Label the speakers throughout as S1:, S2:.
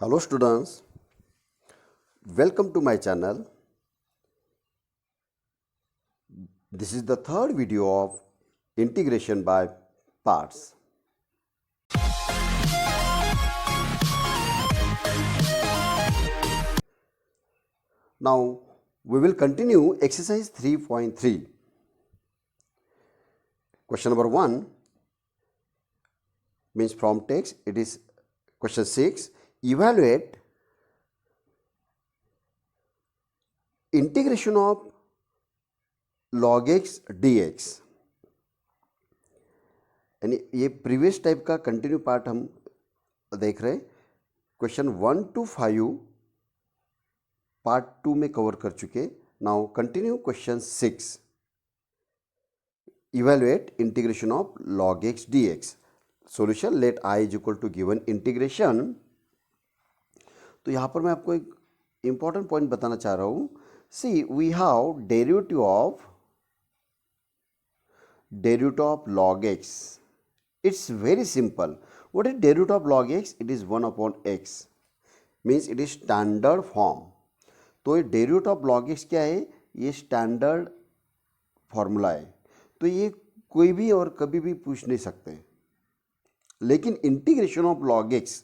S1: Hello students, welcome to my channel. This is the third video of integration by parts. Now we will continue exercise 3.3. Question number 1 means from text. It is question 6. Evaluate integration of log x dx. यानी ये previous type का continue part हम देख रहे हैं. Question 1 to 5 part 2 में cover कर चुके. Now continue question 6. Evaluate integration of log x dx. Solution let i is equal to given integration. तो यहाँ पर मैं आपको एक इंपॉर्टेंट पॉइंट बताना चाह रहा हूँ. See we have derivative of log x. It's very simple. What is derivative of log x? It is 1 upon x. Means it is standard form. तो ये derivative of log x क्या है? ये standard formula है. तो ये कोई भी और कभी भी पूछ नहीं सकते. लेकिन इंटीग्रेशन ऑफ log x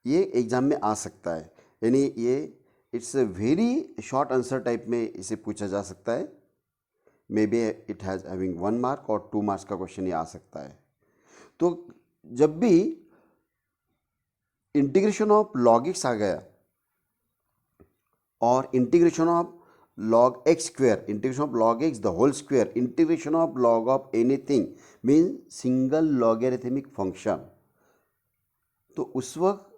S1: ये एग्जाम में आ सकता है. यानी ये it's a very short answer type में इसे पूछा जा सकता है. May be it has having 1 mark और 2 मार्क्स का क्वेश्चन ये आ सकता है. तो जब भी इंटीग्रेशन ऑफ log x आ गया और integration of log x square, integration of log x the whole square, integration of log of anything mean single logarithmic function. तो उस वक्त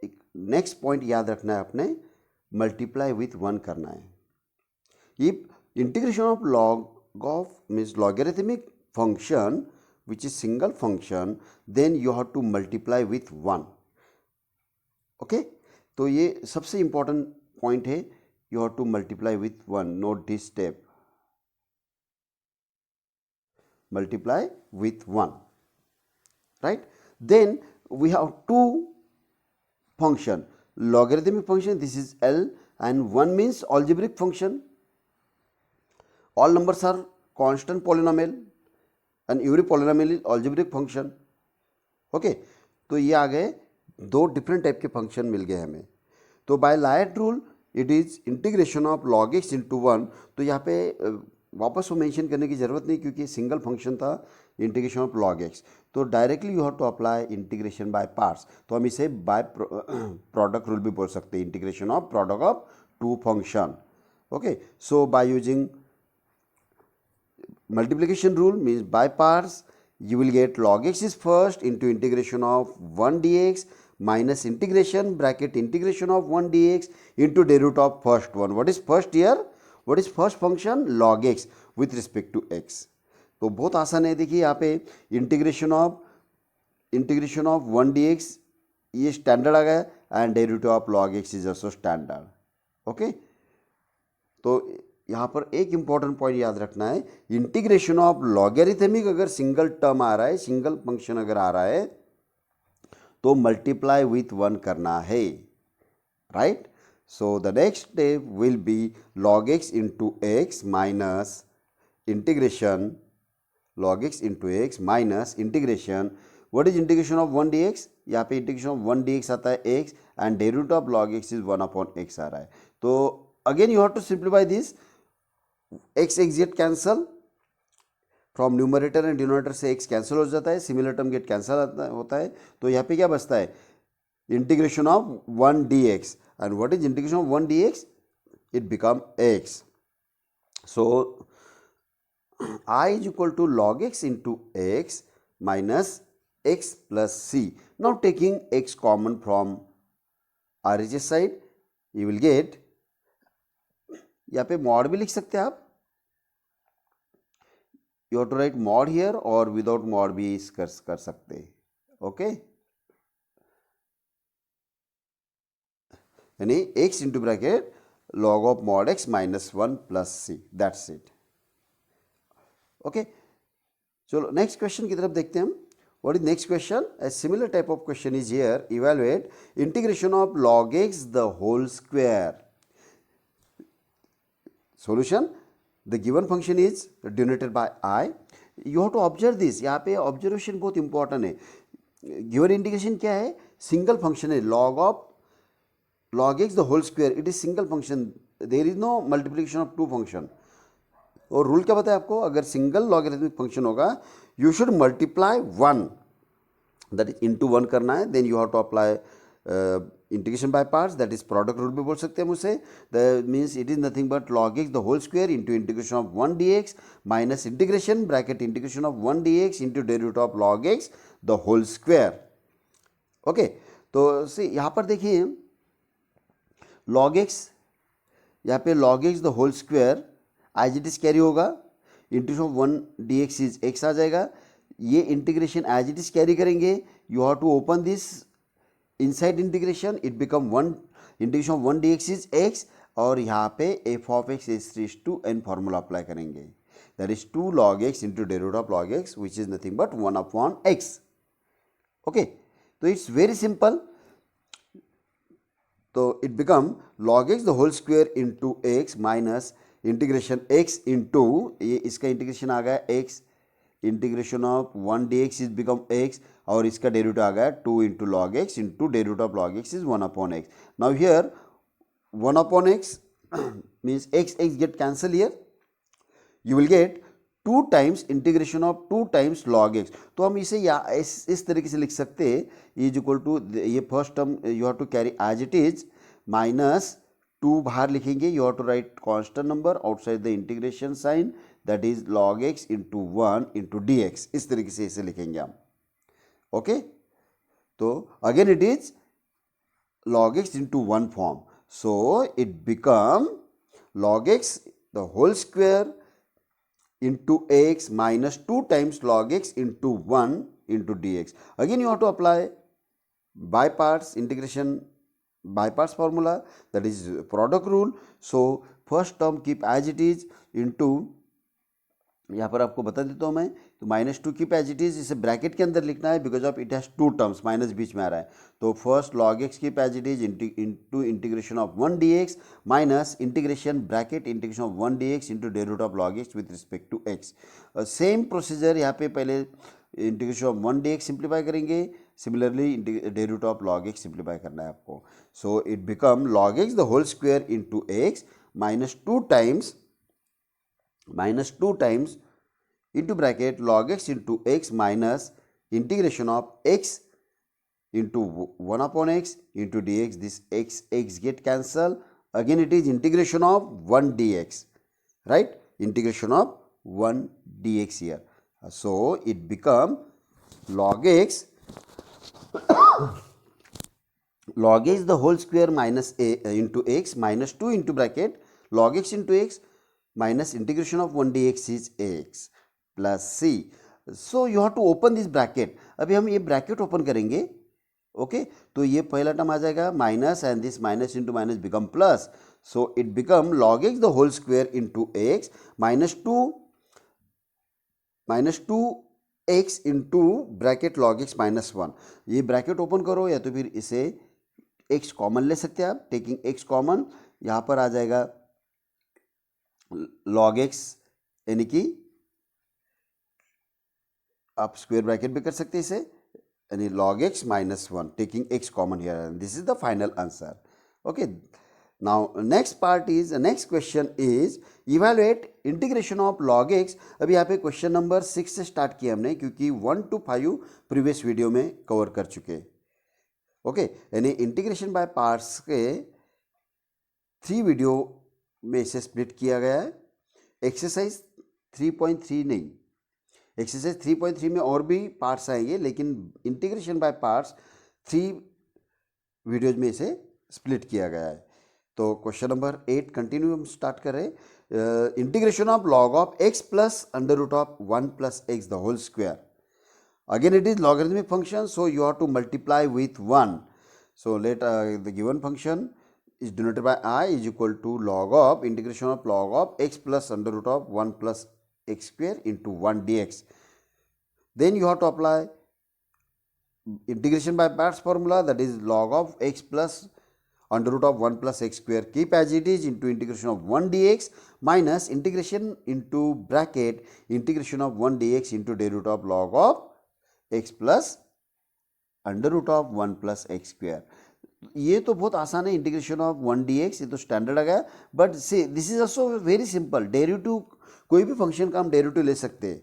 S1: एक नेक्स्ट पॉइंट याद रखना है, आपने मल्टीप्लाई विथ 1 करना है. ये integration of log of means logarithmic function which is single function, then you have to multiply with 1. okay, तो ये सबसे important point है. you have to multiply with 1. note this step, multiply with 1, right? Then we have two function, logarithmic function, this is L, and 1 means algebraic function. All numbers are constant polynomial and every polynomial is algebraic function. Okay, तो ये आ गए दो different type के function मिल गए हमें. तो by ILATE rule it is integration of log x into 1. तो यहाँ पे वापस वो मेंशन करने की ज़रूरत नहीं क्योंकि सिंगल फंक्शन था इंटीग्रेशन ऑफ log x. तो directly you have to apply integration by parts. तो हम इसे बाय प्रोडक्ट रूल भी बोल सकते हैं, integration of product of two function. Okay, so by using multiplication rule means by parts, you will get log x is first into integration of 1 dx minus integration bracket integration of 1 dx into derivative of first one. What is first here? What is first function? log x with respect to x. तो बहुत आसान है. देखिए यहाँ पे integration of 1 dx ये standard आ गया and derivative of log x is also standard. Okay, तो यहाँ पर एक इंपॉर्टेंट पॉइंट याद रखना है, इंटीग्रेशन ऑफ लॉगरिथमिक अगर सिंगल टर्म आ रहा है, सिंगल फंक्शन अगर आ रहा है तो मल्टीप्लाई विथ 1 करना है, right? So the next step will be log x into x minus integration log x into x minus integration. What is integration of 1 dx? यहाँ पे इंटीग्रेशन ऑफ 1 dx आता है x and derivative of log x is 1 upon x आ रहा है. तो again you have to simplify this. x get cancel from numerator and denominator से x cancel हो जाता है, सिमिलर टर्म गेट कैंसिल होता है. तो यहाँ पे क्या बचता है? Integration of 1 dx. And what is integration of 1 dx? It become x. So I is equal to log x into x minus x plus c. Now taking x common from RHS side, you will get, यहाँ पे mod भी लिख सकते हैं आप. You have to write mod here और without mod भी कर सकते हैं. ओके, यानी x into bracket log of mod x minus 1 plus c, that's it. Okay, चलो नेक्स्ट क्वेश्चन की तरफ देखते हैं हम. What is next question? A similar type of question is here. Evaluate integration of log x the whole square. Solution: the given function is denoted by I. You have to observe this. यहाँ पे observation बहुत important है. Given integration क्या है? Single function है. log x the whole square, it is single function. There is no multiplication of two function. और rule क्या बताया आपको? अगर सिंगल लॉगरिथमिक फंक्शन होगा, you should multiply one, that is into one करना है. Then you have to apply integration by parts, that is product rule भी बोल सकते हैं मुझसे. That means it is nothing but log x the whole square into integration of 1 dx minus integration bracket integration of 1 dx into derivative of log x the whole square. Okay, तो से यहाँ पर देखिए log x, यहाँ पे log x the whole square as it is carry होगा. Integration of 1 dx is x आ जाएगा. ये integration as it is carry करेंगे. You have to open this inside integration, it become 1 integration of 1 dx is x, और यहाँ पे f of x is raised to n formula apply करेंगे. That is 2 log x into derivative of log x which is nothing but 1 upon x. Okay, तो it's very simple. तो it become log x the whole square into x minus integration x into, ये इसका integration आ गया x, integration of 1 dx is become x, और इसका derivative आ गया 2 into log x into derivative of log x is 1 upon x. Now here 1 upon x means x get cancel here. You will gate 2 times integration of 2 times log x. तो हम इसे या इस तरीके से लिख सकते हैं, इज इक्वल टू, ये first term you have to carry as it is, minus 2 बाहर लिखेंगे. You have to write constant number outside the integration sign, that is log x into 1 into d x. इस तरीके से इसे लिखेंगे हम. Okay, तो again it is log x into 1 form. So it become log x the whole square into x minus 2 times log x into 1 into d x. Again you have to apply by parts integration by parts formula, that is product rule. So first term keep as it is into, यहाँ पर आपको बता देता हूँ मैं, तो -2 keep as it is, इसे bracket के अंदर लिखना है because of it has 2 terms, minus बीच में आ रहा है. तो first log x keep as it is into integration of 1 dx minus integration bracket integration of 1 dx into derivative of log x with respect to x. Same procedure यहाँ पे पहले integration of 1 dx simplify करेंगे, similarly derivative of log x simplify करना है आपको. So it become log x the whole square into x minus 2 times into bracket log x into x minus integration of x into 1 upon x into dx. This x get cancel. Again it is integration of 1 dx, right? Integration of 1 dx here. So it become log x log x the whole square minus a into x minus 2 into bracket log x into x minus integration of 1 dx is x plus c. So you have to open this bracket. अभी हम ये bracket open करेंगे. Okay, तो ये पहला term आ जाएगा minus, and this minus into minus become plus. So it become log x the whole square into x minus two x into bracket log x minus 1. ये ब्रैकेट ओपन करो, या तो फिर इसे x कॉमन ले सकते हैं आप. टेकिंग x कॉमन, यहाँ पर आ जाएगा log x, यानी कि आप स्क्वायर ब्रैकेट भी कर सकते हैं इसे, यानी log x minus 1, taking x common here, and this is the final answer. Okay, now next part is, next question is evaluate integration of log x. अभी यहाँ पे क्वेश्चन नंबर 6 से स्टार्ट किया हमने, क्योंकि 1 to 5 प्रीवियस वीडियो में cover कर चुके. ओके, यानी इंटीग्रेशन बाय पार्ट्स के 3 वीडियो में इसे स्प्लिट किया गया है. एक्सरसाइज 3.3 नहीं, एक्सरसाइज 3.3 में और भी पार्ट्स आएंगे, लेकिन इंटीग्रेशन बाय पार्ट्स 3 वीडियोज में इसे स्प्लिट किया गया है. तो क्वेश्चन नंबर 8 कंटिन्यू हम स्टार्ट कर रहे हैं. Integration of log of x plus under root of 1 plus x the whole square. Again it is logarithmic function, so you have to multiply with 1. So let the given function is denoted by I is equal to log of integration of log of x plus under root of 1 plus x square into 1 dx. Then you have to apply integration by parts formula, that is log of x plus under root of 1 plus x square, keep as it is, into integration of 1 dx minus integration into bracket integration of 1 dx into derivative of log of x plus under root of 1 plus x square. ये तो बहुत आसान है, integration of 1 dx, ये तो standard आ गया. But say this is also very simple. Derivative, कोई भी फंक्शन का हम डेरिवेटिव ले सकते हैं.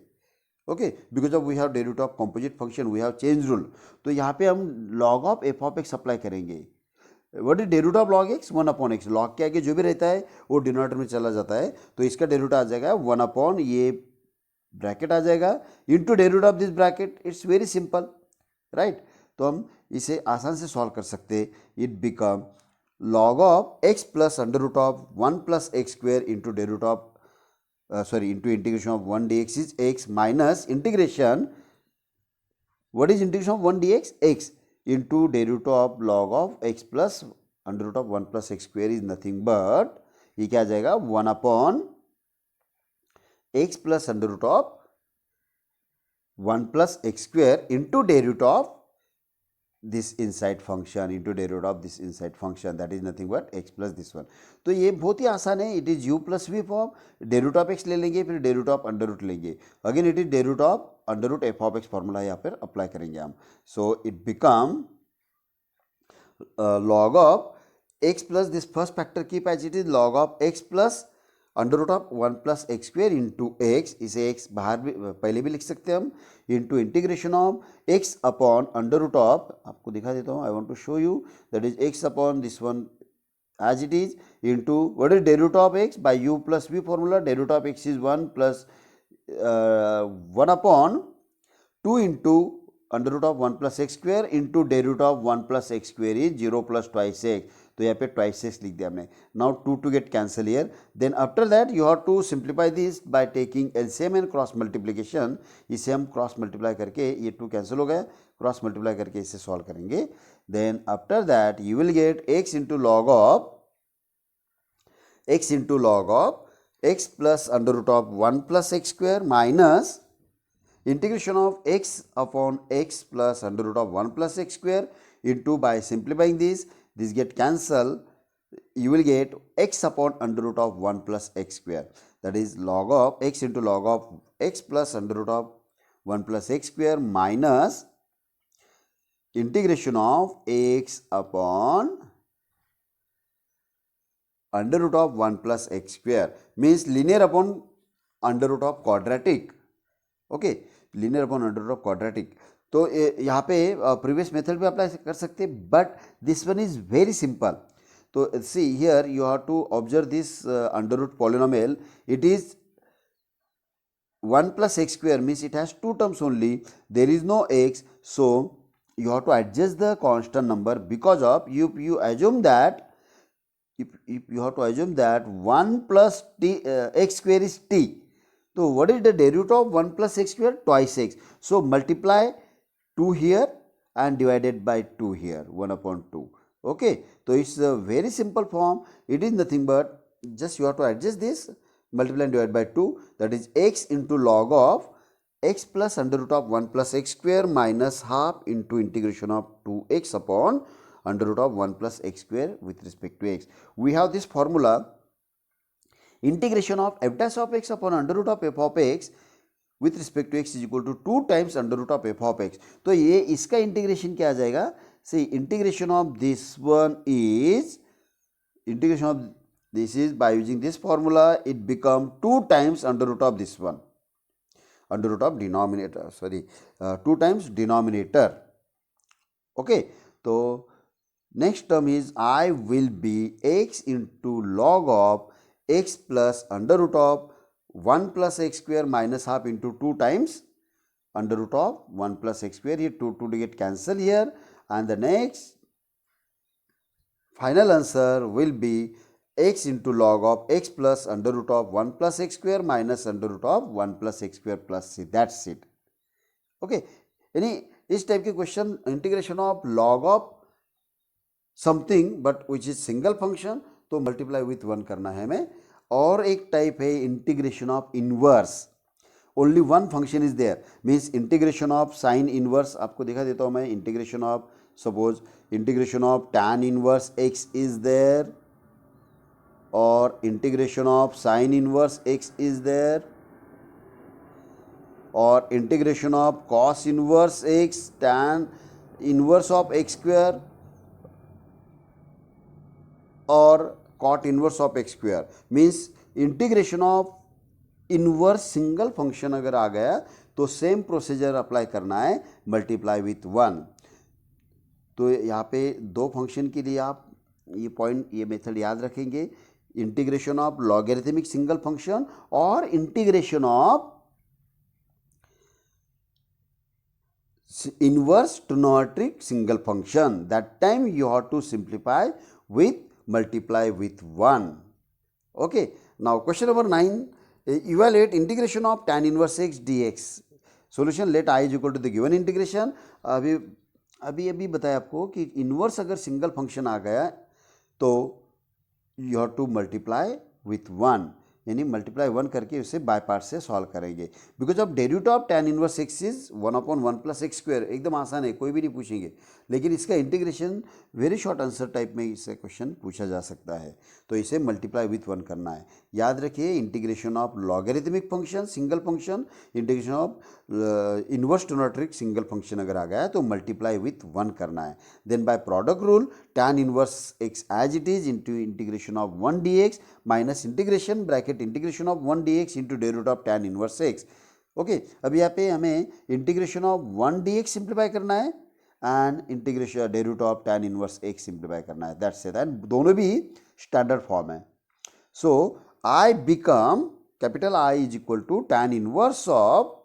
S1: Okay, because of we have derivative of composite function, we have change rule. तो यहाँ पे हम log of f of x apply करेंगे. What is derivative of log x? 1 upon x. Log के आगे जो भी रहता है वो डिनोमिनेटर में चला जाता है, तो इसका डेरिवेटिव आ जाएगा 1 अपॉन ये ब्रैकेट आ जाएगा into derivative of this bracket. It's very simple, right. तो हम इसे आसान से सॉल्व कर सकते. It become log of x plus under root of 1 plus x square into derivative of into integration of 1 dx is x minus integration, what is integration of 1 dx? X into derivative of log of x plus under root of 1 plus x square is nothing but, ये क्या आ जाएगा, 1 upon x plus under root of 1 plus x square into derivative of this inside function into derivative of this inside function, that is nothing but x plus this one. तो ये बहुत ही आसान है. It is u plus v form. Derivative of x ले लेंगे, फिर derivative of under root लेंगे. Again it is derivative of under root f of x formula यहाँ पर अप्लाई करेंगे हम. So it become log of x plus this first factor keep as it is, log of x plus under root of 1 plus x square into x. इसे x बाहर भी पहले भी लिख सकते हैं हम, into integration of x upon under root of, आपको दिखा देता हूँ, I want to show you, that is x upon this one as it is into what is derivative of x by u plus v formula. Derivative of x is 1 plus 1 upon 2 into under root of 1 plus x square into derivative of 1 plus x square is 0 plus twice x. तो यहाँ पे twice x लिख दिया हमने. Now 2 to get cancel here. Then after that you have to simplify this by taking LCM and cross multiplication. इसे हम cross multiply करके, ये 2 कैंसिल हो गया, क्रॉस मल्टीप्लाई करके इसे सॉल्व करेंगे. Then after that you will get x into log of x plus under root of 1 plus x square minus integration of x upon x plus under root of 1 plus x square into, by simplifying this get cancel, you will get x upon under root of 1 plus x square, that is log of x into log of x plus under root of 1 plus x square minus integration of x upon under root of 1 plus x square, means linear upon under root of quadratic. Okay, linear upon under root of quadratic. तो यहाँ पे previous method भी apply कर सकते हैं, but this one is very simple. तो see here you have to observe this under root polynomial. It is 1 plus x square, means it has 2 terms only, there is no x, so you have to adjust the constant number, because of you assume that, if you have to assume that 1 plus t x square is t. So what is the derivative of 1 plus x square? Twice x. So multiply 2 here and divided by 2 here, 1 upon 2. Okay, so it's a very simple form. It is nothing but just you have to adjust this, multiply and divide by 2, that is x into log of x plus under root of 1 plus x square minus half into integration of 2x upon under root of 1 plus x square with respect to x. We have this formula, integration of f dash of x upon under root of f of x with respect to x is equal to 2 times under root of f of x. तो ये इसका integration क्या आ जाएगा? See, integration of this one is, integration of this is by using this formula, it become 2 times under root of this one, under root of denominator, sorry, 2 times denominator. Okay, so next term is I will be x into log of x plus under root of 1 plus x square minus half into 2 times under root of 1 plus x square. Here 2 to get cancel here, and the next final answer will be x into log of x plus under root of 1 plus x square minus under root of 1 plus x square plus c. That's it. Okay, any इस type के question, integration of log of something but which is single function, तो multiply with 1 करना है हमें. और एक type है integration of inverse. Only one function is there, means integration of sine inverse, आपको दिखा देता हूँ मैं, integration of suppose integration of tan inverse x is there और integration of sine inverse x is there और integration of cos inverse x tan inverse of x square और cot inverse of x square, means integration of inverse single function अगर आ गया तो same procedure apply करना है, multiply with 1। तो यहाँ पे दो फंक्शन के लिए आप ये पॉइंट, ये मेथड याद रखेंगे, integration of logarithmic single function और integration of inverse trigonometric single function. That time you have to simplify with multiply with 1. Okay, now question number 9, evaluate integration of tan inverse x dx. Solution, let I is equal to the given integration. अभी बताया आपको कि inverse अगर single function आ गया तो you have to multiply with 1, यानी multiply 1 करके उसे बाय पार्ट से सॉल्व करेंगे। Because of derivative of tan inverse x is 1/1 + x square, एकदम आसान है, कोई भी नहीं पूछेंगे, लेकिन इसका integration very short answer type में इससे क्वेश्चन पूछा जा सकता है, तो इसे मल्टीप्लाई विथ 1 करना है। याद रखिए, integration of logarithmic function single function, integration of inverse trigonometric single function अगर आ गया है तो मल्टीप्लाई विथ 1 करना है। Then by product rule, tan inverse x as it is into integration of 1 dx minus integration bracket integration of 1 dx into derivative of tan inverse x। Okay, अभी यहाँ पे हमें इंटीग्रेशन ऑफ 1 dx सिंप्लीफाई करना है and integration derivative of tan inverse x simplify करना है, that's it, and दोनों भी स्टैंडर्ड फॉर्म है। So I become capital I is equal to tan inverse of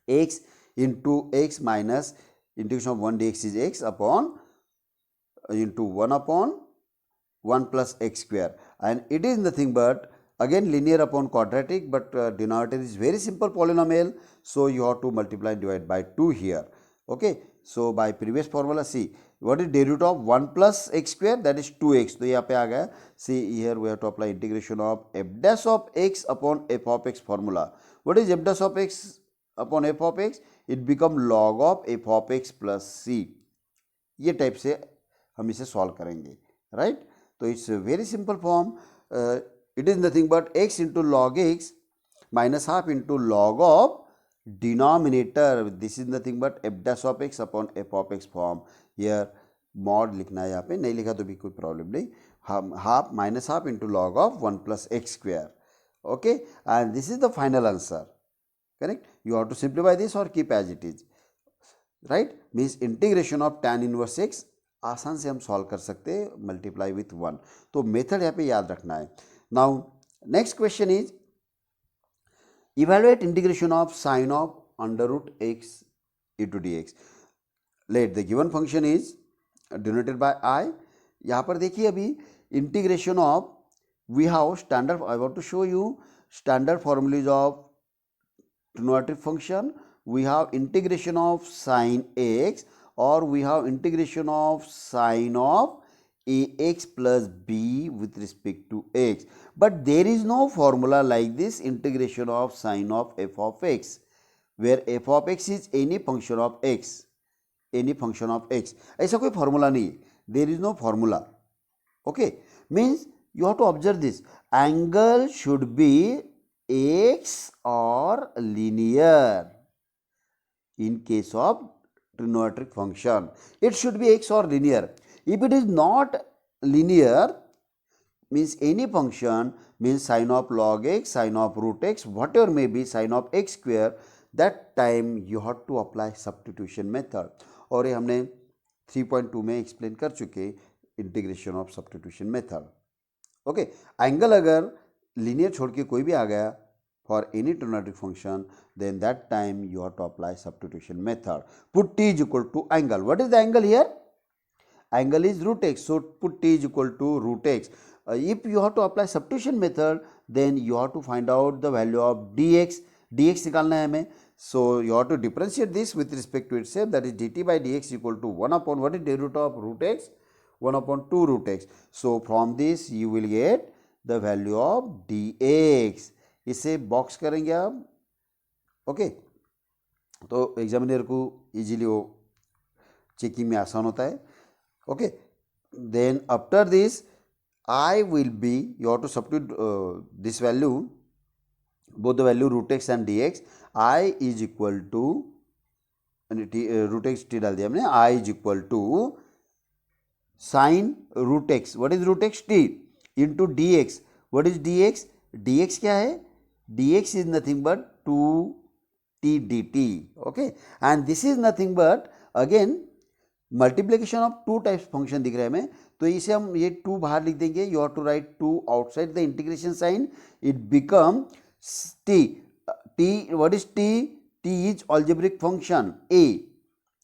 S1: x into x minus integration of 1 dx is x upon into 1/1 plus x square, and it is nothing but again linear upon quadratic, but denominator is very simple polynomial, so you have to multiply and divide by 2 here. Okay, so by previous formula, see what is derivative of 1 plus x square, that is 2x, तो यहाँ पे आ गया, see here we have to apply integration of f dash of x upon f of x formula. What is f dash of x upon f of x? It become log of f of x plus c, ये type से हम इसे solve करेंगे, right. तो it's very simple form, it is nothing but x into log x minus half into log of denominator, this is nothing but F dash of x upon F of x form. Here mod लिखना है, यहाँ पे नहीं लिखा तो भी कोई problem नहीं, half minus half into log of 1 plus x square. Okay, and this is the final answer, correct? You have to simplify this or keep as it is, right? Means integration of tan inverse x आसान से हम solve कर सकते हैं multiply with 1, तो method यहाँ पे याद रखना है। Now next question is evaluate integration of sine of √x into dx। Let the given function is denoted by i। यहाँ पर देखिए अभी integration of we have standard, I want to show you standard formulas of trigonometric function. We have integration of sine x or we have integration of sine of ax plus b with respect to x, but there is no formula like this integration of sine of f of x, where f of x is any function of x, any function of x, ऐसा कोई formula नहीं, there is no formula। okay, means you have to observe this, angle should be x or linear in case of trigonometric function, it should be x or linear. If it is not linear, means any function, means sine of log x, sine of root x, whatever may be sine of x square, that time you have to apply substitution method, और ये हमने 3.2 में explain कर चुके integration of substitution method. Okay, angle अगर linear छोड़ के कोई भी आ गया for any trigonometric function, then that time you have to apply substitution method. Put t is equal to angle. What is the angle here? Angle is root x, so put t is equal to root x. If you have to apply substitution method, then you have to find out the value of dx. dx निकालना है हमें, so you have to differentiate this with respect to itself, that is dt by dx equal to 1 upon what is derivative of root x? 1 upon 2 root x. So from this you will get the value of dx. इसे box करेंगे आप, okay, तो examiner को easily वो checking में आसान होता है. Okay, then after this I will be, you have to substitute this value, both the value root x and dx. I is equal to root x t डाल दिया हमने. I is equal to sin root x. What is root x? T into dx. What is dx? dx क्या है? dx is nothing but 2t dt. Okay, and this is nothing but again multiplication of two types function दिख रहा है हमें, तो इसे हम ये टू बाहर लिख देंगे. You have to write two outside the integration sign. It become t. T, what is t? T is algebraic function a.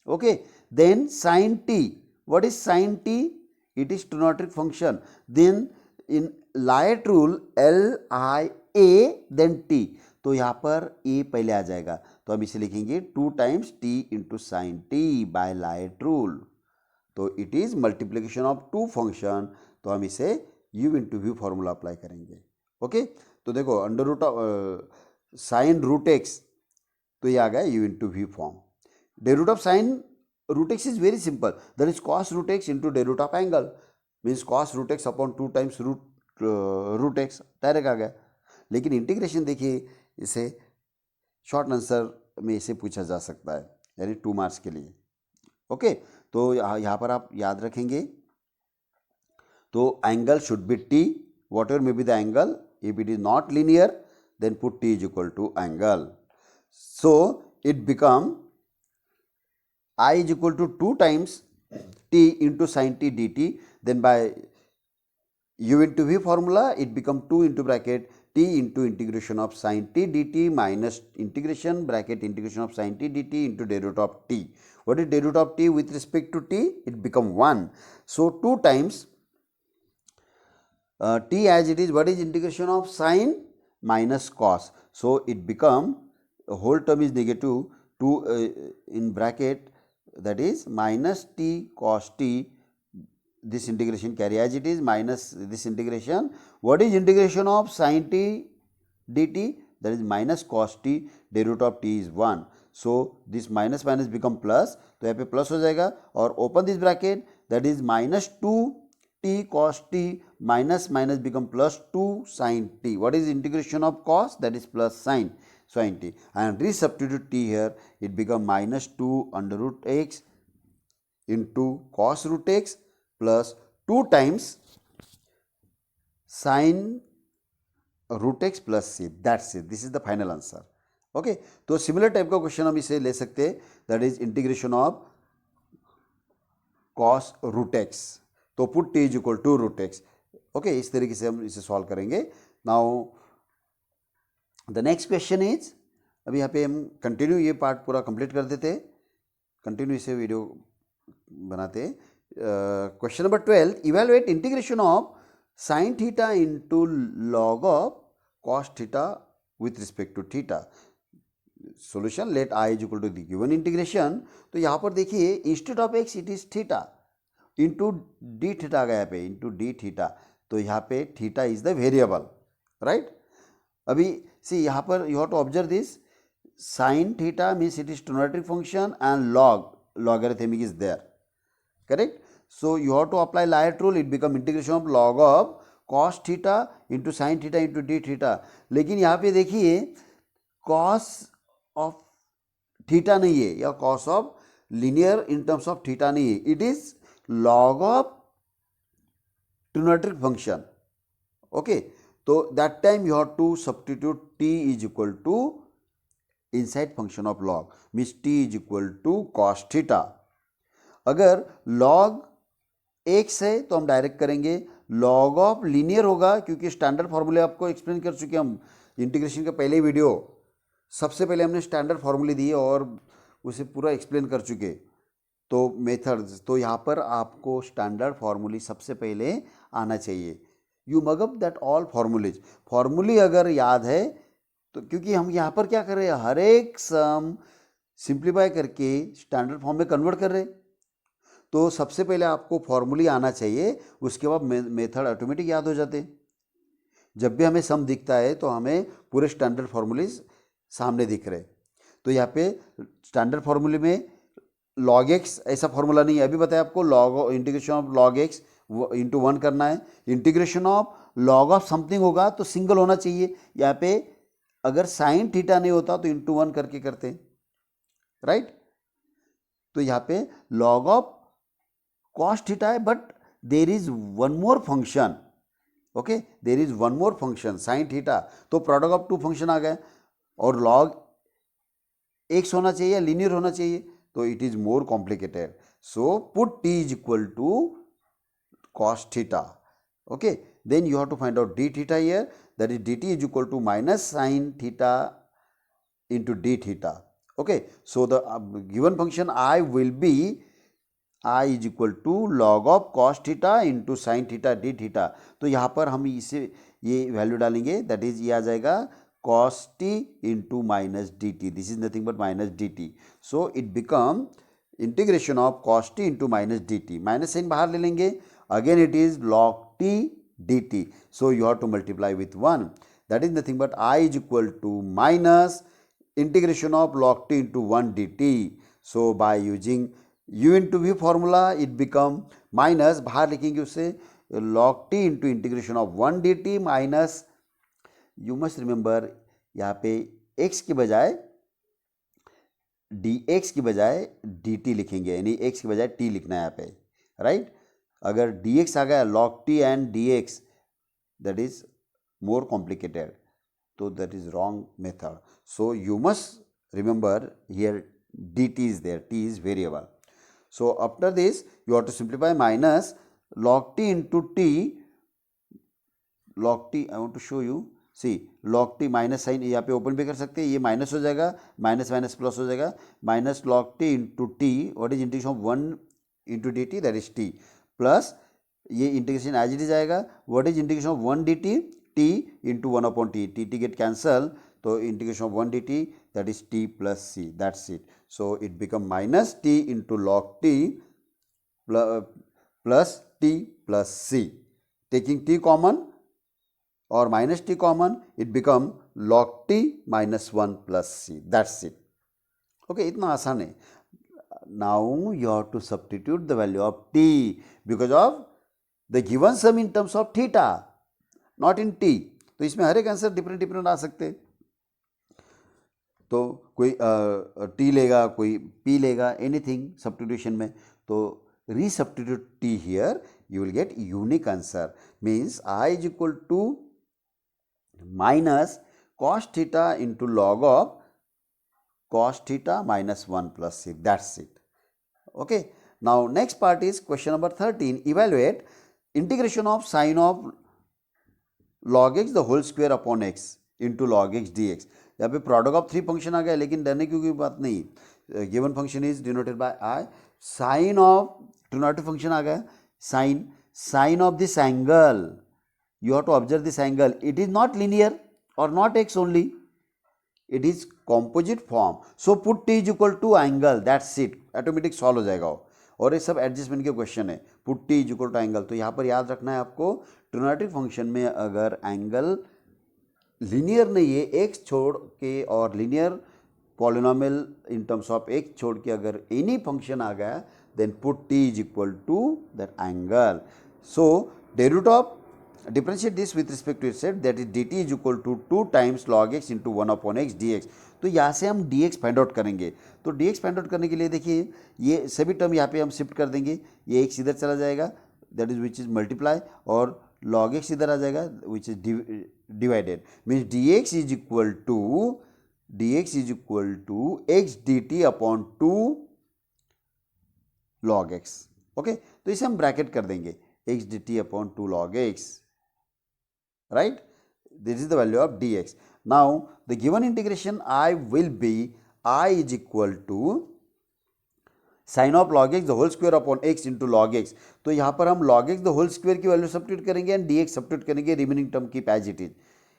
S1: Okay, then sine t. What is sine t? It is trigonometric function. Then in light rule LIA then t, तो यहाँ पर ए पहले आ जाएगा, तो हम इसे लिखेंगे 2 times t into sine t by light rule. तो it is multiplication of two function, तो हम इसे u into v formula apply करेंगे. ओके, तो देखो under root of sine root x, तो ये आ गया u into v form. D root of sine root x is very simple, that is cos root x into day root of angle, means cos root x upon 2 times root x, direct आ गया. लेकिन integration देखिए, इसे short answer में इसे पूछा जा सकता है, यानी 2 मार्क्स के लिए. ओके, तो यहाँ पर आप याद रखेंगे, तो angle should be t, whatever may be the angle. If it is not linear then put t is equal to angle. So it become I is equal to 2 times t into sine t d t. Then by u into v formula it become 2 into bracket t into integration of sin t dt minus integration bracket integration of sin t dt into day root of t. What is day root of t with respect to t? It become 1. So 2 times t as it is, what is integration of sin minus cos? So it become, the whole term is negative, 2 in bracket, that is minus t cos t. This integration carry as it is minus this integration. What is integration of sin t dt? That is minus cos t, day root of t is 1. So this minus minus become plus, तो यहाँ पे plus हो जाएगा, और open this bracket, that is minus 2 t cos t minus minus become plus 2 sin t. What is integration of cos? That is plus sin t, and resubstitute t here, it become minus 2 under root x into cos root x plus 2 times sin root x plus c. That's it. This is the final answer. Okay, तो similar type का question हम इसे ले सकते हैं, that is integration of cos root x. तो put t is equal to root x. Okay, इस तरीके से हम इसे सॉल्व करेंगे. Now the next question is, अभी यहाँ पे हम कंटिन्यू ये पार्ट पूरा कंप्लीट कर देते, कंटिन्यू इसे वीडियो बनाते. Question number 12, evaluate integration of sin theta into log of cos theta with respect to theta. Solution, let I is equal to the given integration. तो यहाँ पर देखिए, instead of x it is theta into d theta आ गया यहाँ पे, into d theta. तो यहाँ पे theta is the variable, right? अभी see यहाँ पर you have to observe this, sin theta means it is trigonometric function and logarithmic is there, correct? So you have to apply light rule, it become integration of log of cos theta into sin theta into d theta. लेकिन यहाँ पे देखिए cos of theta नहीं है, या cos of linear in terms of theta नहीं है, it is log of trigonometric function. Okay, so that time you have to substitute t is equal to inside function of log, means t is equal to cos theta. अगर log x है तो हम direct करेंगे, log of linear होगा, क्योंकि standard फॉर्मूले आपको explain कर चुके हम इंटीग्रेशन का पहले वीडियो, सबसे पहले हमने स्टैंडर्ड फॉर्मूले दिए और उसे पूरा एक्सप्लेन कर चुके. तो मेथड्स, तो यहाँ पर आपको स्टैंडर्ड फॉर्मूले सबसे पहले आना चाहिए. You mug up that all फॉर्मूले अगर याद है तो, क्योंकि हम यहाँ पर क्या कर रहे हैं, हर एक सम सिंप्लीफाई करके स्टैंडर्ड फॉर्म में कन्वर्ट कर रहे हैं. तो सबसे पहले आपको फॉर्मूले आना चाहिए, उसके बाद मेथड ऑटोमेटिक याद हो जाते हैं. जब भी हमें सम दिखता है तो हमें पूरे स्टैंडर्ड फॉर्मूले सामने दिख रहे. तो यहाँ पे स्टैंडर्ड फॉर्मूले में log x ऐसा फॉर्मूला नहीं है, अभी बताया आपको log integration of log x into 1 करना है, integration of log of something होगा तो सिंगल होना चाहिए, यहाँ पे अगर साइन थीटा नहीं होता तो इंटू 1 करके करते हैं, राइट। तो यहाँ पे log ऑफ कॉस थीटा है, but there is one more function, okay, there is one more function sine theta, तो प्रोडक्ट ऑफ टू फंक्शन आ गए, और log x होना चाहिए, लीनियर होना चाहिए, तो it is more complicated, so put t is equal to cos theta, okay, then you have to find out d theta here, that is dt is equal to minus sin theta into d theta, okay. So the given function I will be I is equal to log of cos theta into sin theta d theta, तो यहाँ पर हम इसे ये value डालेंगे, that is ये आ जाएगा cos t into minus dt, this is nothing but minus dt, so it become integration of cos t into minus dt, minus sine बाहर ले लेंगे, again it is log t dt, so you have to multiply with 1, that is nothing but I is equal to minus integration of log t into 1 dt, so by using u into v formula it become minus, बाहर लिखेंगे उससे log t into integration of 1 dt minus, you must remember यहाँ पे x की बजाय dx की बजाय dt लिखेंगे, यानी x की बजाय t लिखना है यहाँ पे, राइट। अगर dx आ गया log t and dx, that is more complicated, so that is wrong method, so you must remember here dt is there, t is variable, so after this you have to simplify, minus log t into t, log t I want to show you, see log t minus sine यहाँ पे open भी कर सकते हैं, ये minus हो जाएगा, minus minus plus हो जाएगा, minus log t into t, what is integration of 1 into d t, that is t, plus ये इंटीग्रेशन एज इट इज आएगा, what is integration of 1 d t, t into 1 upon t, t t get cancel, तो integration of 1 d t that is t plus c, that's it, so it become minus t into log t plus t plus c, taking t common और minus t common, it become log t minus 1 plus c, that's it, okay, इतना आसान है। Now you have to substitute the value of t because of the given sum in terms of theta, not in t, तो इसमें हर एक answer different different आ सकते हैं, तो कोई t लेगा, कोई p लेगा, एनीथिंग सब्स्टिट्यूशन में, तो resubstitute t here, you will get unique answer, means I is equal to minus cos theta into log of cos theta minus 1 plus c, that's it, okay. Now next part is question number 13, evaluate integration of sin of log x the whole square upon x into log x dx, यहाँ पे product of three function आ गया, लेकिन डरने की कोई बात नहीं, given function is denoted by I, sine of trigonometric function आ गया, sine of this angle, you have to observe this angle, it is not linear or not x only, it is composite form, so put t is equal to angle, that's it, automatic solve हो जाएगा वो, और ये सब adjustment के question है, put t is equal to angle, तो यहाँ पर याद रखना है आपको, ट्रिग्नोमेट्रिक फंक्शन में अगर एंगल लीनियर नहीं है, x छोड़ के, और linear polynomial in terms of x छोड़ के अगर एनी फंक्शन आ गया, then put t is equal to that angle, so derivative of differentiate this with respect to itself, that is dt is equal to 2 times log x into 1 upon x dx, तो यहाँ से हम dx find out करेंगे, तो dx find out करने के लिए देखिए ये सभी टर्म यहाँ पे हम शिफ्ट कर देंगे, ये x इधर चला जाएगा, that is which is multiply, और log x इधर आ जाएगा which is divided, means dx is equal to x dt upon 2 log x, okay, तो इसे हम ब्रैकेट कर देंगे, x dt upon 2 log x, right, this is the value of dx. Now the given integration I will be, I is equal to sin of log x the whole square upon x into log x, तो यहाँ पर हम log x the whole square की value substitute करेंगे and dx substitute करेंगे, remaining term की as it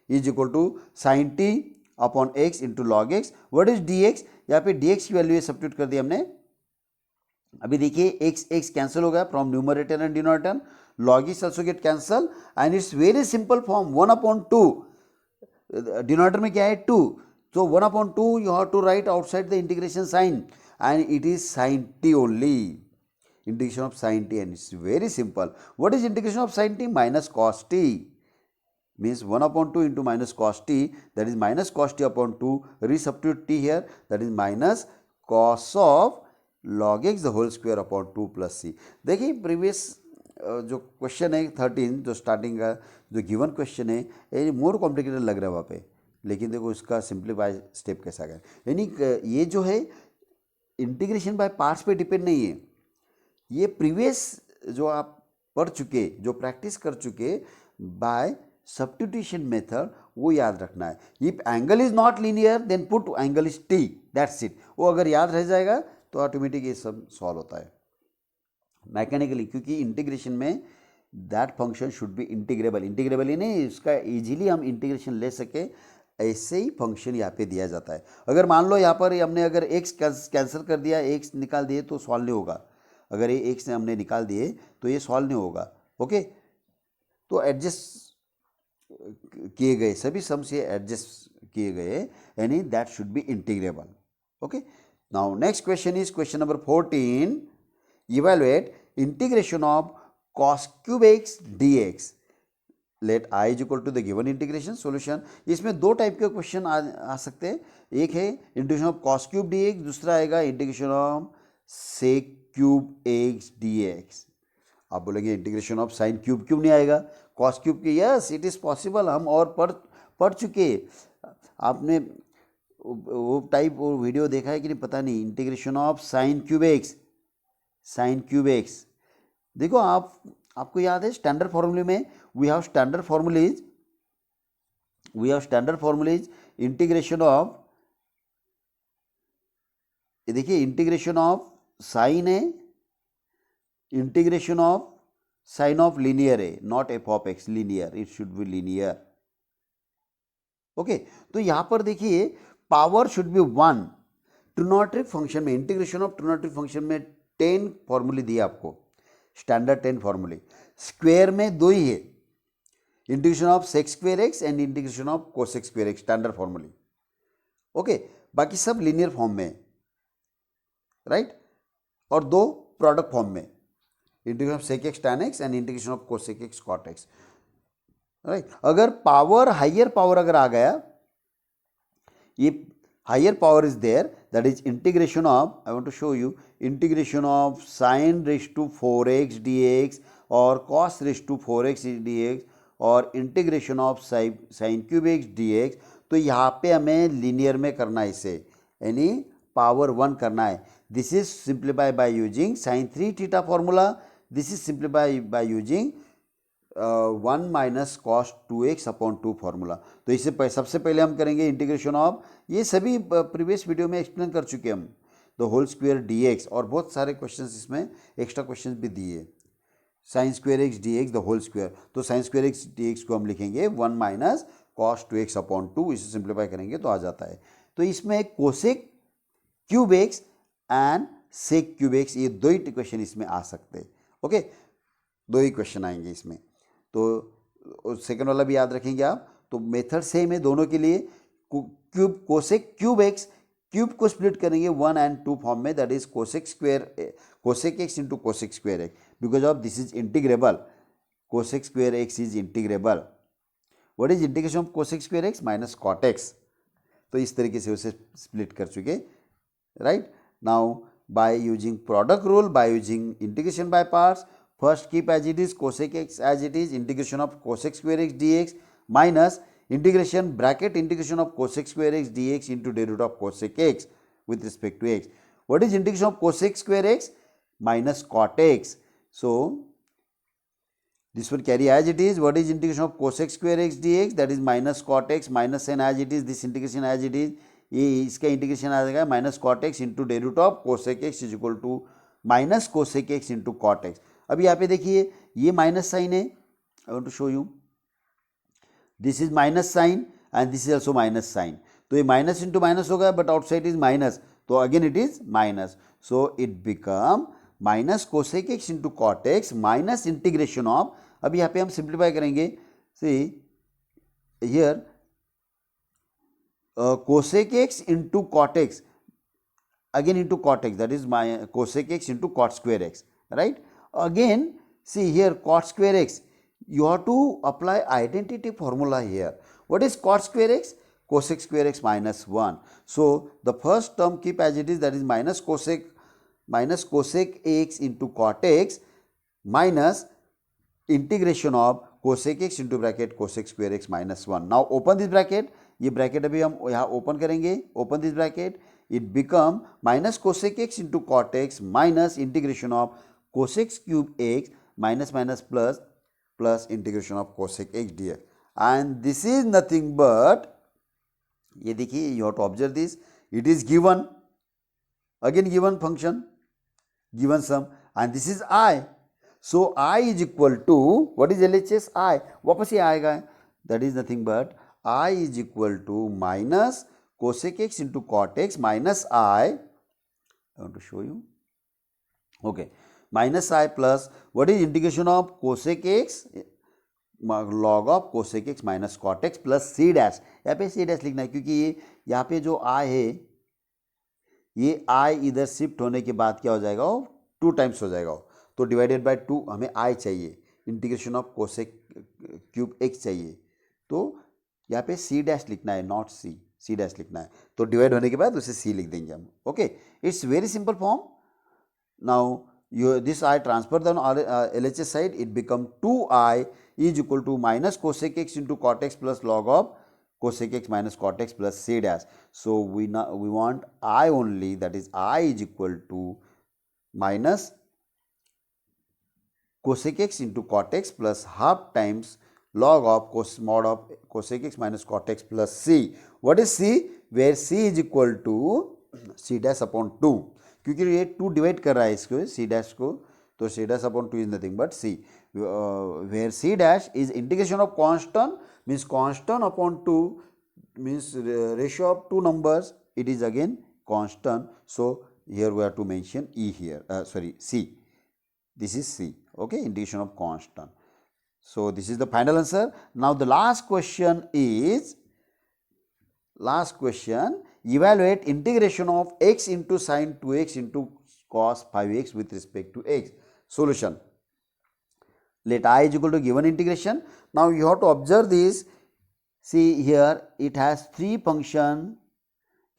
S1: is equal to sin t upon x into log x, what is dx, यहाँ पे dx की वैल्यू सब्स्टिट्यूट कर दी हमने, अभी देखिए x कैंसिल हो गया from numerator and denominator, log x also get cancel and it's very simple form 1 upon 2, denominator में क्या है 2, So 1/2 you have to write outside the integration sign, and it is sin t only. Integration of sin t, and it's very simple. What is integration of sin t? Minus cos t. Means 1/2 into minus cos t, that is minus cos t upon 2, resubstitute t here, that is minus cos of log x the whole square upon 2 plus c. देखिए previous जो question है 13 जो starting का जो given question है ये more complicated लग रहा है वहाँ पे, लेकिन देखो इसका सिंप्लीफाई स्टेप कैसा गया, यानी ये जो है इंटीग्रेशन बाय पार्ट्स पे डिपेंड नहीं है, ये प्रीवियस जो आप पढ़ चुके जो प्रैक्टिस कर चुके बाय सब्स्टिट्यूशन मेथड वो याद रखना है. If angle is not linear then put angle is t, that's it. वो अगर याद रह जाएगा तो ऑटोमेटिक ये सब सॉल्व होता है मैकेनिकली, क्योंकि इंटीग्रेशन में that function should be integrable. Integrable ही नहीं, इसका इजीली हम इंटीग्रेशन ले सके ऐसे ही फंक्शन यहाँ पे दिया जाता है. अगर मान लो यहाँ पर हमने अगर एक्स कैंसिल कर दिया, एक्स निकाल दिए तो सॉल्व नहीं होगा. अगर ये एक्स हमने निकाल दिए तो ये सॉल्व नहीं होगा. ओके, तो एडजस्ट किए गए सभी सम्स ये एडजस्ट किए गए, यानी that should be integrable. Okay, now next question is question number 14. Evaluate integration of cos cube x dx. Let i is equal to the given integration solution. इसमें दो टाइप के क्वेश्चन आ सकते हैं. एक है integration of cos cube dx, दूसरा आएगा integration of sec cube x dx. आप बोलेंगे इंटीग्रेशन ऑफ साइन क्यूब क्यों नहीं आएगा, कॉस क्यूब की. Yes, it is possible. हम और पढ़ चुके, आपने वो टाइप वो वीडियो देखा है कि नहीं पता नहीं. Integration of sine cube x, sine cube x. देखो आपको याद है स्टैंडर्ड फॉर्मूले में we have standard formulas integration of, देखिए इंटीग्रेशन ऑफ साइन है, integration of sine of linear है, not f of x, linear, it should be linear. Okay, तो यहां पर देखिए power should be 1. Trigonometric function में, इंटीग्रेशन ऑफ ट्रिग्नोमेट्रिक फंक्शन में 10 फॉर्मूले दिए आपको, स्टैंडर्ड 10 फॉर्मूले. स्क्वायर में 2 ही है, integration of sec square x and integration of cosec square x, standard फॉर्मूले. ओके, बाकी सब लीनियर फॉर्म में, राइट. और 2 प्रोडक्ट फॉर्म में, integration of sec x tan x and integration of cosec x cot x, right. अगर power higher power अगर आ गया, ये higher power is there, that is integration of, I want to show you, integration of sine raise to 4x dx और cos raise to 4x dx और integration of sine cube x dx. तो यहाँ पे हमें linear में करना है इसे, यानी पावर 1 करना है. This is simplify by using sine 3 theta formula. This is simplify by using 1 minus cos 2x upon 2 formula. तो इससे सबसे पहले हम करेंगे इंटीग्रेशन ऑफ, ये सभी प्रीवियस वीडियो में एक्सप्लेन कर चुके हम, द होल स्क्वायर dx, और बहुत सारे क्वेश्चंस इसमें एक्स्ट्रा क्वेश्चंस भी दिए. Sine square x dx the whole square, तो साइन स्क्वायर एक्स dx को हम लिखेंगे 1 माइनस कॉस 2x अपॉन 2, इसे सिंप्लीफाई करेंगे तो आ जाता है. तो इसमें cosec cube x and sec cube x, ये 2 ही क्वेश्चन इसमें आ सकते हैं. ओके, 2 ही क्वेश्चन आएंगे इसमें. तो सेकंड वाला भी याद रखेंगे आप. तो मेथड सेम है दोनों के लिए. Cube cosec cube x, cube को स्प्लिट करेंगे 1 and 2 फॉर्म में, that is cosec square cosec x into cosec square x. Because of this is integrable, cosec square x is integrable. What is integration of cosec square x? Minus cot x. तो इस तरीके से उसे split कर चुके, right. Now by using product rule, by using integration by parts, first keep as it is cosec x as it is, integration of cosec square x dx minus integration bracket integration of cosec square x dx into the root of cosec x with respect to x. What is integration of cosec square x? Minus cot x. So this will carry as it is. What is integration of cosec square x dx? That is minus cot x minus n as it is, this integration as it is. ये इसका integration आ जाएगा minus cot x into day root of cosec x is equal to minus cosec x into cot x. अब यहाँ पे देखिए ये minus sign है, I want to show you, this is minus sign and this is also minus sign. तो ये minus into minus होगा, but outside is minus, तो again it is minus. So it become minus cosec x into cot x minus integration of, अब यहाँ पे हम simplify करेंगे. See here cosec x into cot x, again into cot x, that is my cosec x into cot square x, right? Again, see here cot square x, you have to apply identity formula here. What is cot square x? Cosec square x minus 1. So the first term keep as it is, that is minus cosec x into cot x minus integration of cosec x into bracket cosec square x minus 1. Now open this bracket, ये bracket अभी हम यहाँ open करेंगे. Open this bracket, it become minus cosec x into cot x minus integration of cosec cube x minus minus plus plus integration of cosec x d x. And this is nothing but, ये देखिए, you have to observe this, it is given, again given function, given sum, and this is I. So I is equal to, what is LHS? I. वापस ये आएगा, that is nothing but I is equal to minus cosec x into cot x minus I want to show you. Okay, minus I plus what is integration of cosec x log of cosec x minus cot x plus c dash. यहाँ पे c dash लिखना है क्योंकि ये यहाँ पे जो I है, ये I इधर शिफ्ट होने के बाद क्या हो जाएगा, 2 टाइम्स हो जाएगा. तो डिवाइडेड बाय 2 हमें आई चाहिए, integration of cosec cube x चाहिए. तो यहाँ पे सी डैश लिखना है, नॉट सी, सी डैश लिखना है. तो डिवाइड होने के बाद उसे सी लिख देंगे हम. Okay, it's very simple form. Now you this I transfer the LHS side, it become 2I is equal to minus cosec x into cot x plus log of cosec x minus cot x plus c dash. So we want I only, that is I is equal to minus cosec x into cot x plus half times log of mod of cosec x minus cot x plus c. What is c? Where c is equal to c dash upon 2. क्योंकि ये 2 divide कर रहा है इसको, सी dash को, तो C dash upon 2 is nothing but C. Where C dash is integration of constant, means constant upon 2 means ratio of 2 numbers, it is again constant. So here we have to mention e here, c. This is c. Okay, integration of constant. So this is the final answer. Now the last question is, evaluate integration of x into sin 2x into cos 5x with respect to x. Solution. Let I is equal to given integration. Now you have to observe this. See here it has 3 function,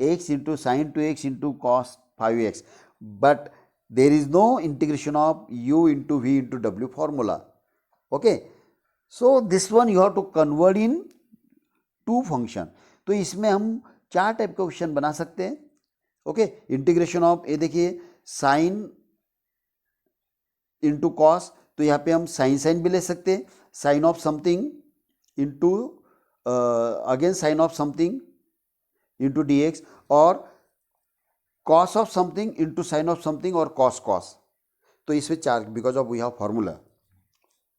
S1: x into sin 2x into cos 5x, but there is no integration of u into v into w formula. Okay, so this one you have to convert in 2 function. तो इसमें हम 4 type का question बना सकते हैं. Okay, integration of, ये देखिए sine into cos, तो यहाँ पे हम साइन भी ले सकते हैं, sine of something into again sine of something into d x, और cos of something into sine of something और कॉस. तो इसमें 4, because of we have formula,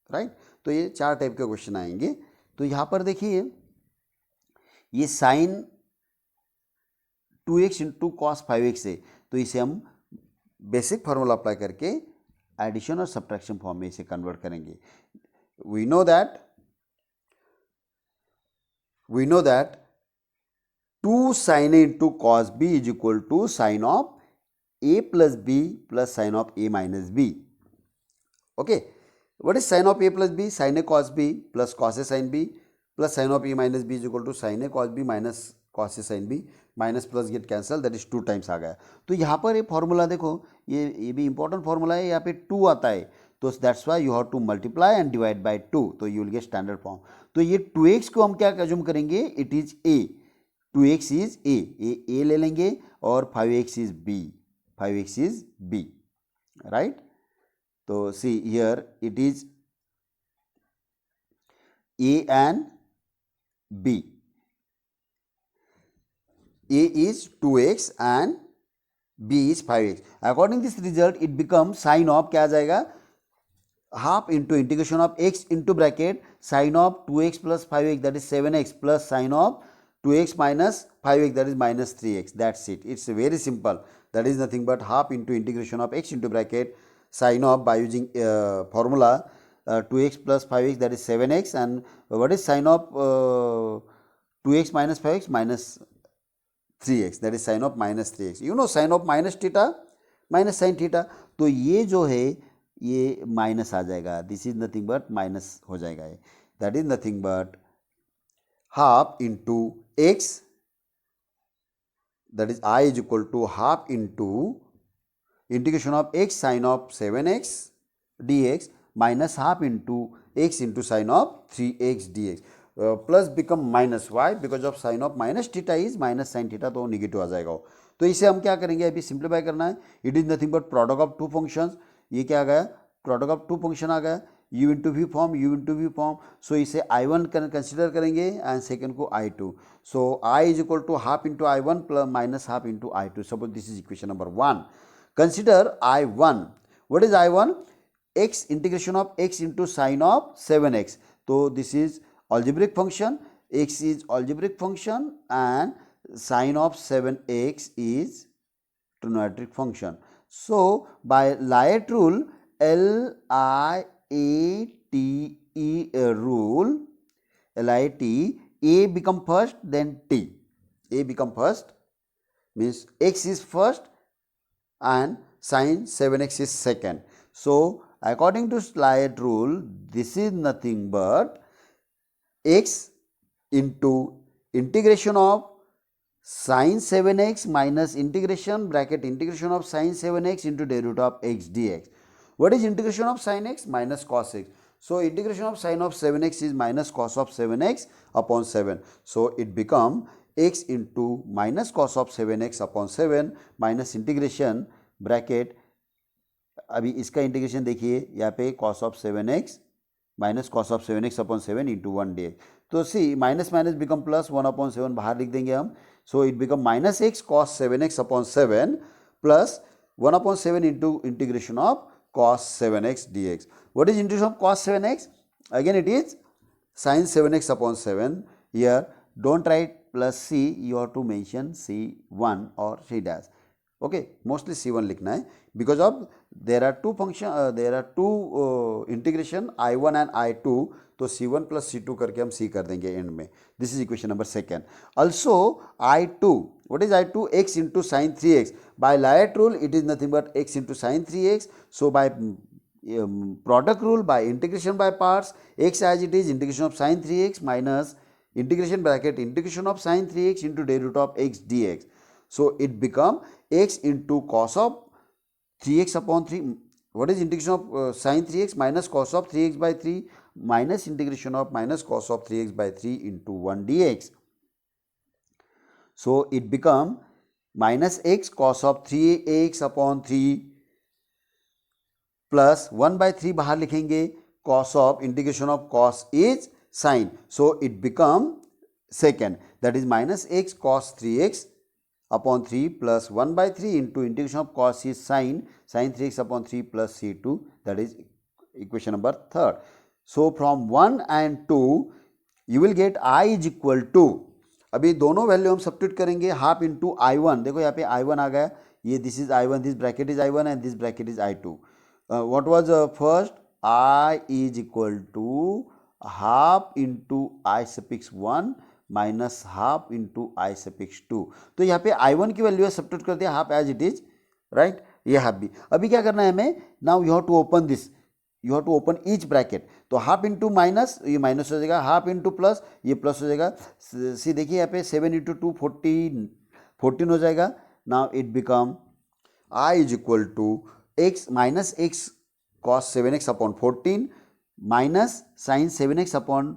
S1: right. तो ये 4 टाइप के क्वेश्चन आएंगे. तो यहाँ पर देखिए ये sign 2x into cos 5x है, तो इसे हम बेसिक फार्मूला अप्लाई करके एडिशन और सब्ट्रैक्शन फॉर्म में इसे कन्वर्ट करेंगे. We know that 2 sin a into cos b is equal to sine of a plus b plus sine of a minus b. Okay, what is sine of a plus b? Sine a cos b plus cos a sine b plus sine of a minus b is equal to sine a cos b minus cos a sine b, minus plus get cancel, that is 2 times आ गया. तो यहाँ पर ये formula देखो, ये भी important formula है, यहाँ पे 2 आता है, तो that's why you have to multiply and divide by 2, तो you will gate standard form. तो ये 2x को हम क्या कंज्यूम करेंगे, it is a, 2x is a ले लेंगे, और 5x इज b, राइट. तो see here it is a and b. A is 2x and b is 5x. According to this result, it becomes sin of, क्या आ जाएगा, half into integration of x into bracket sine of 2x plus 5x, that is 7x plus sine of 2x minus 5x, that is minus 3x. That's it. It's very simple. That is nothing but half into integration of x into bracket sine of, by using formula 2x plus 5x, that is 7x, and what is sin of 2x minus 5x? Minus 3x, that is sine of minus 3x. You know sine of minus theta minus sine theta, तो ये जो है ये minus आ जाएगा. This is nothing but minus हो जाएगा ये. That is nothing but half into x, that is I is equal to half into integration of x sin of 7x dx minus half into x into sin of 3x dx. Plus become minus. Why? Because of sine of minus theta is minus sine theta, तो negative आ जाएगा वो. तो इसे हम क्या करेंगे, अभी सिंप्लीफाई करना है. It is nothing but product of two functions. ये क्या आ गया, प्रोडक्ट ऑफ टू फंक्शन आ गया. u into v form, u into v form. So इसे I1 कंसिडर करेंगे एंड सेकेंड को I2. So I is equal to half into I1 plus minus half into I2. Suppose this is equation number 1. Consider I1. What is I1? x integration of x into sine of 7x. तो this is algebraic function, x is algebraic function and sine of 7x is trigonometric function. So by Layet rule, L-I-A-T-E rule, L-I-T, A become first then T. A become first means x is first and sine 7x is second. So according to Layet rule, this is nothing but x into integration of sin 7x minus integration bracket integration of sin 7x into derivative of x dx. What is integration of sin x? Minus cos x. So integration of sin of 7x is minus cos of 7x upon 7. So it become x into minus cos of 7x upon 7 minus integration bracket. अभी इसका integration देखिए यहाँ पे cos of 7x minus cos of 7x upon 7 into 1 dx. तो see minus minus become plus 1 upon 7 बाहर लिख देंगे हम. So it become minus x cos 7x upon 7 plus 1 upon 7 into integration of cos 7x dx. What is integration of cos 7x? Again it is sine 7x upon 7. Here don't write plus c, you have to mention c1 और c dash. Okay, mostly c1 लिखना है because of there are two function there are two integration I1 and I2. तो C1 plus C2 करके हम C कर देंगे and में. This is equation number second. Also I2, what is I2? X into sin 3x. by Layet rule it is nothing but x into sin 3x. so by product rule, by integration by parts, x as it is integration of sin 3x minus integration bracket integration of sin 3x into derivative of x dx. so it become x into cos of 3x upon 3. What is integration of sin 3x? Minus cos of 3x by 3 minus integration of minus cos of 3x by 3 into 1 dx. So it become minus x cos of 3x upon 3 plus 1 by 3 बाहर लिखेंगे. cos of integration of cos is sin. So it become second, that is minus x cos 3x upon 3 plus 1 by 3 into integration of cos is sin 3x upon 3 plus c2, that is equation number third. So from 1 and 2 you will get I is equal to, अभी दोनों value हम substitute करेंगे. Half into I1, देखो यहाँ पे I1 आ गया, ये this is I1, this bracket is I1 and this bracket is I2. What was first? I is equal to half into I suffix 1 minus half into I suffix 2. तो यहाँ पे I1 की value है, substitute कर दिया half as it is, right. ये half भी. अभी क्या करना है हमें? Now you have to open this, you have to open each bracket. तो हाफ इंटू माइनस, ये माइनस हो जाएगा, हाफ इंटू प्लस, ये प्लस हो जाएगा. सी देखिए यहाँ पे 7 इंटू 2 14 हो जाएगा. Now it become I is equal to x minus x cos 7x upon 14 minus sine 7x upon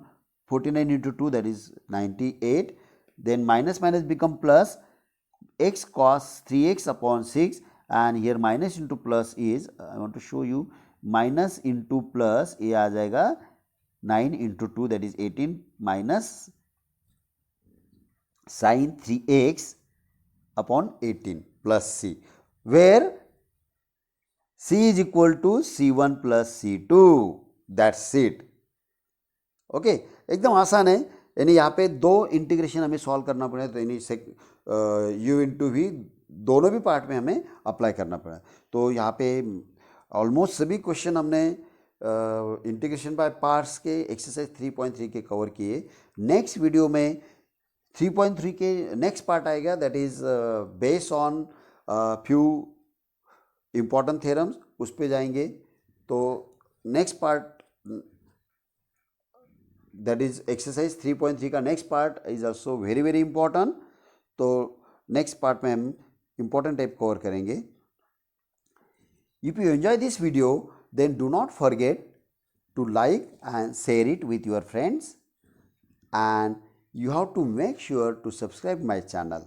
S1: 49 into 2, that is 98. Then minus minus become plus x cos 3x upon 6, and here minus into plus is, I want to show you, minus into plus ये आ जाएगा 9 into 2, that is 18 minus sin 3x upon 18 plus c, where c is equal to c1 plus c2. That's it. Okay, एकदम आसान है. यानी यहाँ पे दो integration हमें सॉल्व करना पड़ेगा. तो यानी यू इंटू वी दोनों भी पार्ट में हमें अप्लाई करना पड़ा. तो यहाँ पे ऑलमोस्ट सभी क्वेश्चन हमने इंटीग्रेशन बाय पार्ट्स के एक्सरसाइज 3.3 के कवर किए. नेक्स्ट वीडियो में 3.3 के नेक्स्ट पार्ट आएगा, that is based on few important theorems, उस पे जाएंगे। तो next part that is exercise 3.3 का next part is also very very important. तो नेक्स्ट पार्ट में हम इम्पॉर्टेंट टाइप कवर करेंगे। If you enjoy this video, then do not forget to like and share it with your friends, and you have to make sure to subscribe my channel.